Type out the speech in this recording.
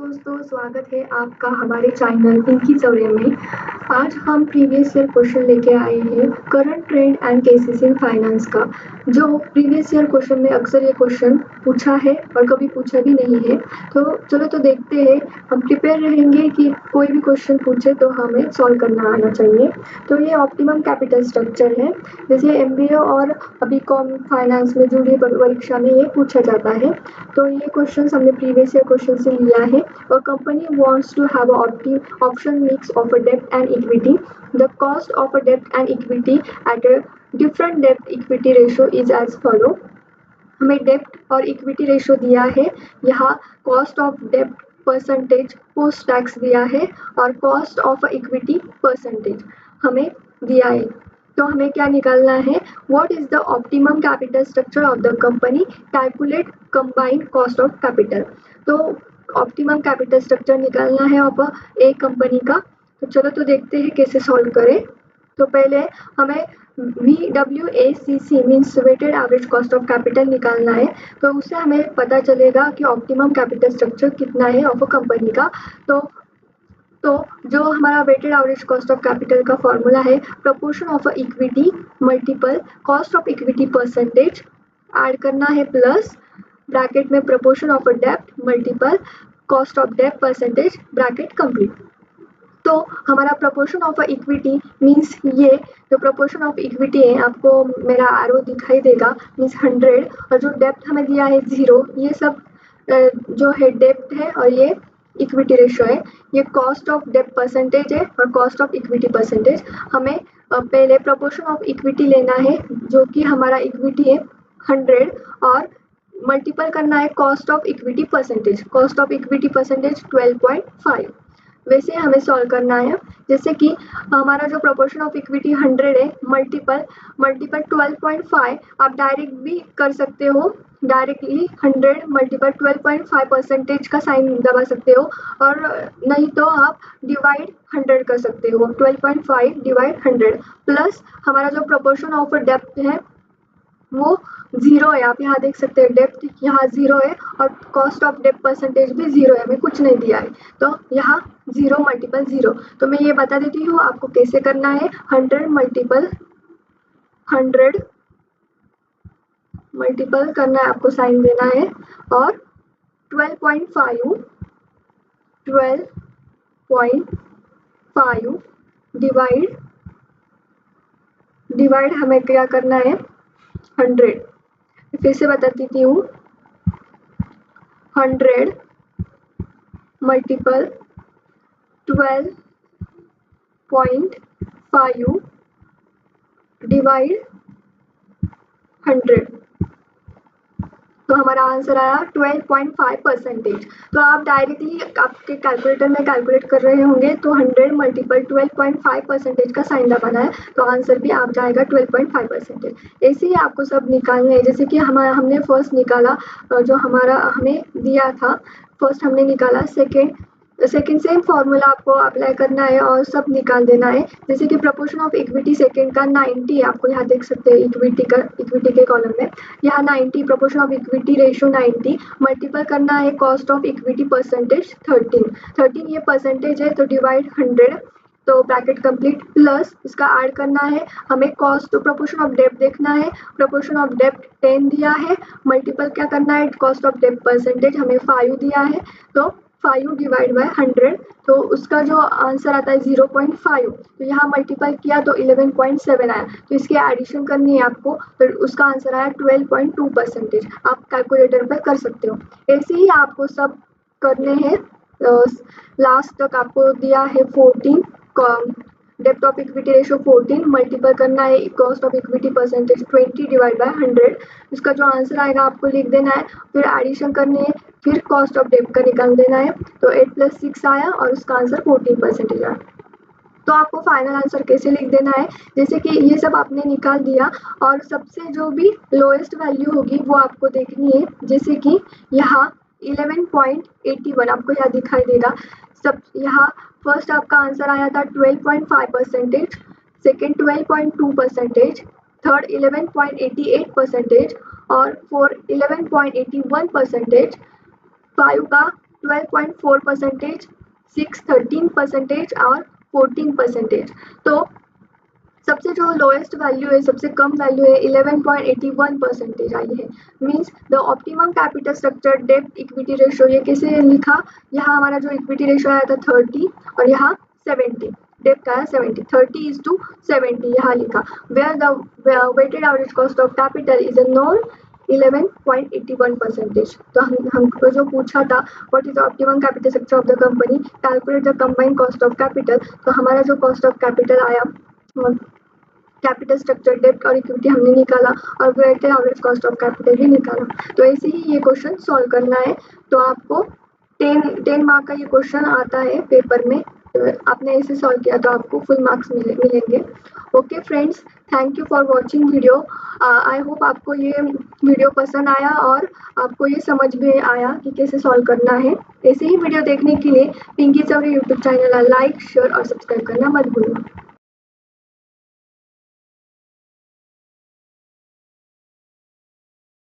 दोस्तों, स्वागत है आपका हमारे चैनल पिंकी चौरे में। आज हम प्रीवियस ईयर क्वेश्चन लेके आए हैं current trend and cases in finance का। जो प्रीवियस ईयर क्वेश्चन में अक्सर ये क्वेश्चन पूछा है और कभी पूछा भी नहीं है। तो चलो तो देखते हैं, हम प्रिपेयर रहेंगे कि कोई भी क्वेश्चन पूछे तो हमें सॉल्व करना आना चाहिए। तो ये ऑप्टिमम कैपिटल स्ट्रक्चर है, जैसे एमबीए और बीकॉम फाइनेंस में जुड़ी परीक्षा में ये पूछा जाता है। तो ये क्वेश्चन हमने प्रीवियस ईयर क्वेश्चन से लिया है। A company wants to have an option mix of a debt and equity. The cost of a debt and equity at a different debt equity ratio is as follow. हमें डेप्ट और equity ratio दिया है, यहाँ cost of डेप्ट percentage post tax दिया है और cost of equity percentage हमें दिया है। तो हमें क्या निकालना है, what is the optimum capital structure of the company, calculate combined cost of capital. तो ऑप्टिमम कैपिटल स्ट्रक्चर निकालना है ऑफ एक कंपनी का। तो चलो तो देखते हैं कैसे सॉल्व करें। तो पहले हमें VWACC means weighted average cost of capital निकालना है। तो उससे हमें पता चलेगा कि ऑप्टिमम कैपिटल स्ट्रक्चर कितना है ऑफ अ कंपनी का। तो जो हमारा weighted average cost of capital का फॉर्मूला है, proportion of equity multiple cost of equity percentage add करना है प्लस ब्रैकेट में प्रपोर्शन ऑफ डेब्ट मल्टीपल कॉस्ट ऑफ डेब्ट परसेंटेज ब्रैकेट कंप्लीट। तो हमारा प्रपोर्शन ऑफ इक्विटी मीन्स ये जो प्रपोर्शन ऑफ इक्विटी है, आपको मेरा एरो दिखाई देगा, मीन्स 100 और जो डेप्ट हमें दिया है 0। ये सब जो है डेप्ट है और ये इक्विटी रेशियो है। ये कॉस्ट ऑफ डेप्ट परसेंटेज है और कॉस्ट ऑफ इक्विटी परसेंटेज। हमें पहले प्रपोर्शन ऑफ इक्विटी लेना है, जो कि हमारा इक्विटी है 100 और मल्टीपल करना है cost of equity percentage. Cost of equity percentage 12.5। वैसे हमें सॉल्व करना है, जैसे कि हमारा जो प्रोपोर्शन ऑफ इक्विटी 100 है मल्टीपल 12.5 आप डायरेक्ट भी कर सकते हो। डायरेक्टली 100 मल्टीपल 12.5 परसेंटेज का साइन दबा सकते हो, और नहीं तो आप डिवाइड 100 कर सकते हो। 12.5 डिवाइड 100 प्लस हमारा जो प्रोपोर्शन ऑफ डेप्ट है वो 0 है। आप यहाँ देख सकते हैं डेप्ट यहाँ 0 है और कॉस्ट ऑफ डेप्ट परसेंटेज भी 0 है, हमें कुछ नहीं दिया है। तो यहाँ 0 मल्टीपल 0। तो मैं ये बता देती हूँ आपको कैसे करना है। 100 मल्टीपल 100 मल्टीपल करना है, आपको साइन देना है, और 12.5 डिवाइड हमें क्या करना है 100। फिर से बता देती हूँ, 100 मल्टीपल 12.5 डिवाइड 100। तो हमारा आंसर आया 12.5 परसेंटेज। तो आप डायरेक्टली आपके कैलकुलेटर में कैलकुलेट कर रहे होंगे, तो 100 मल्टीपल 12.5 परसेंटेज का साइन दबाना है, तो आंसर भी आप जाएगा 12.5 परसेंटेज। ऐसे ही आपको सब निकालने हैं, जैसे कि हमने फर्स्ट निकाला, जो हमारा हमें दिया था फर्स्ट हमने निकाला, सेकेंड सेम फॉर्मूला आपको अप्लाई करना है और सब निकाल देना है। जैसे कि प्रपोर्शन ऑफ इक्विटी सेकेंड का 90, आपको यहाँ देख सकते हैं इक्विटी के कॉलम में यहाँ 90, proportion of equity ratio 90 multiple करना है कॉस्ट ऑफ इक्विटी परसेंटेज 13 ये परसेंटेज है, तो डिवाइड 100 तो ब्रैकेट कंप्लीट प्लस इसका ऐड करना है हमें कॉस्ट। तो प्रपोर्शन ऑफ डेब्ट देखना है, प्रपोर्शन ऑफ डेब्ट 10 दिया है, मल्टीपल क्या करना है कॉस्ट ऑफ डेब्ट परसेंटेज हमें 5 दिया है, तो 5 डिवाइड बाय 100, तो उसका जो आंसर आता है 0.5। तो यहाँ मल्टीपल किया तो 11.7 आया, तो इसकी एडिशन करनी है आपको, तो उसका आंसर आया 12.2 परसेंटेज। आप कैलकुलेटर पर कर सकते हो। ऐसे ही आपको सब करने हैं। लास्ट तक आपको दिया है 14, डेप्ट ऑफ इक्विटी रेशियो 14 मल्टीपल करना है cost of equity percentage 20 divide by 100। इसका जो आंसर आएगा आपको लिख देना है, फिर एडिशन करनी है, फिर कॉस्ट ऑफ डेब्ट का निकाल देना है। तो 8 + 6 आया और उसका आंसर 14 परसेंटेज आया। तो आपको फाइनल आंसर कैसे लिख देना है, जैसे कि ये सब आपने निकाल दिया और सबसे जो भी लोएस्ट वैल्यू होगी वो आपको देखनी है। जैसे कि यहाँ 11.81 आपको यहाँ दिखाई देगा। सब यहाँ फर्स्ट आपका आंसर आया था 12.5 percentage, second 12.2 percentage, third 11.88 percentage और फोर्थ 11.81 परसेंटेज, 5 का 12.4%, 6 13% और 14%। तो सबसे जो लोएस्ट वैल्यू है, सबसे कम वैल्यू है 11.81% आई है। Means the optimum capital structure डेब्ट इक्विटी रेशियो, ये कैसे लिखा, यहाँ हमारा जो इक्विटी रेशियो आया था 30 और यहाँ 70, डेब्ट आया 70, 30:70 यहाँ लिखा। Where the weighted average cost of capital is a non 11.81%। तो हमको जो पूछा था what is the optimum capital structure of the company, calculate the combined cost of capital. तो हमारा जो कॉस्ट ऑफ कैपिटल आया, कैपिटल स्ट्रक्चर, डेब्ट और इक्विटी हमने निकाला और weighted average cost of capital भी निकाला। तो ऐसे ही ये क्वेश्चन सॉल्व करना है। तो आपको 10 मार्क का ये क्वेश्चन आता है पेपर में। तो आपने ऐसे सॉल्व किया तो आपको फुल मार्क्स मिलेंगे। Okay friends, thank you for watching video. I hope आपको ये वीडियो पसंद आया और आपको ये समझ में आया कि कैसे सॉल्व करना है। ऐसे ही वीडियो देखने के लिए Pinky Chauri YouTube channel like, share और सब्सक्राइब करना मत भूलना।